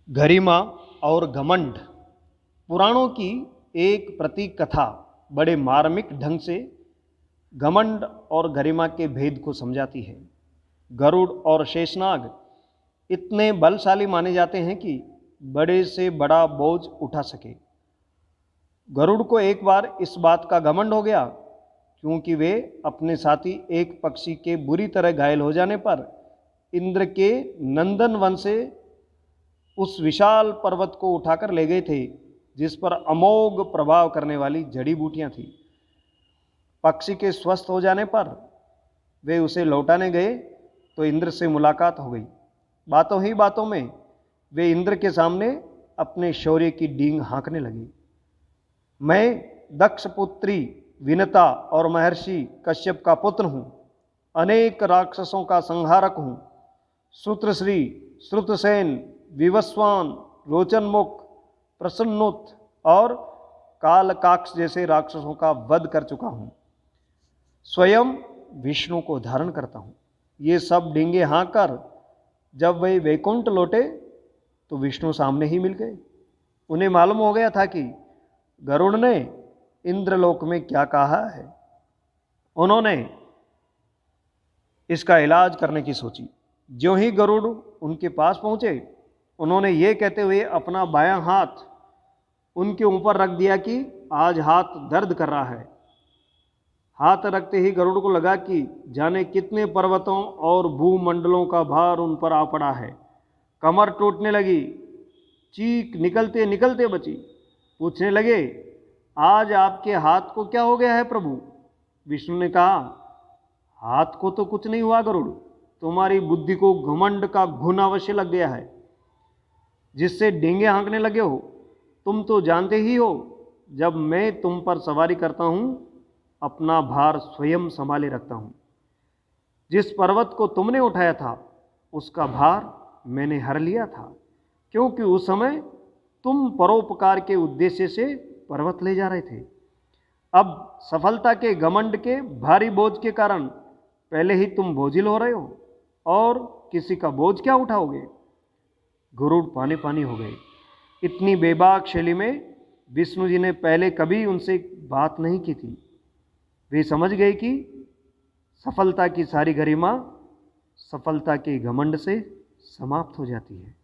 गरिमा और घमंड पुराणों की एक प्रतीक कथा बड़े मार्मिक ढंग से घमंड और गरिमा के भेद को समझाती है। गरुड़ और शेषनाग इतने बलशाली माने जाते हैं कि बड़े से बड़ा बोझ उठा सके। गरुड़ को एक बार इस बात का घमंड हो गया क्योंकि वे अपने साथी एक पक्षी के बुरी तरह घायल हो जाने पर इंद्र के नंदन वन से उस विशाल पर्वत को उठाकर ले गए थे जिस पर अमोघ प्रभाव करने वाली जड़ी बूटियां थी। पक्षी के स्वस्थ हो जाने पर वे उसे लौटाने गए तो इंद्र से मुलाकात हो गई। बातों ही बातों में वे इंद्र के सामने अपने शौर्य की डींग हाँकने लगे। मैं दक्ष पुत्री विनता और महर्षि कश्यप का पुत्र हूँ, अनेक राक्षसों का संहारक हूँ, सूत्रश्री, श्रुतसेन, विवस्वान, रोचनमुख, प्रसन्नुत और कालकाक्ष जैसे राक्षसों का वध कर चुका हूँ। स्वयं विष्णु को धारण करता हूँ। ये सब डींगे हाँक कर जब वे वैकुंठ लौटे तो विष्णु सामने ही मिल गए। उन्हें मालूम हो गया था कि गरुड़ ने इंद्रलोक में क्या कहा है। उन्होंने इसका इलाज करने की सोची। ज्यों ही गरुड़ उनके पास पहुंचे, उन्होंने ये कहते हुए अपना बायां हाथ उनके ऊपर रख दिया कि आज हाथ दर्द कर रहा है। हाथ रखते ही गरुड़ को लगा कि जाने कितने पर्वतों और भूमंडलों का भार उन पर आ पड़ा है। कमर टूटने लगी, चीख निकलते निकलते बची। पूछने लगे, आज आपके हाथ को क्या हो गया है प्रभु? विष्णु ने कहा, हाथ को तो कुछ नहीं हुआ गरुड़, तुम्हारी बुद्धि को घमंड का घुन अवश्य लग गया है जिससे डींगे हाँकने लगे हो। तुम तो जानते ही हो, जब मैं तुम पर सवारी करता हूं अपना भार स्वयं संभाले रखता हूं। जिस पर्वत को तुमने उठाया था उसका भार मैंने हर लिया था, क्योंकि उस समय तुम परोपकार के उद्देश्य से पर्वत ले जा रहे थे। अब सफलता के घमंड के भारी बोझ के कारण पहले ही तुम बोझिल हो रहे हो और किसी का बोझ क्या उठाओगे। गरुड़ पानी पानी हो गए। इतनी बेबाक शैली में विष्णु जी ने पहले कभी उनसे बात नहीं की थी। वे समझ गए कि सफलता की सारी गरिमा सफलता के घमंड से समाप्त हो जाती है।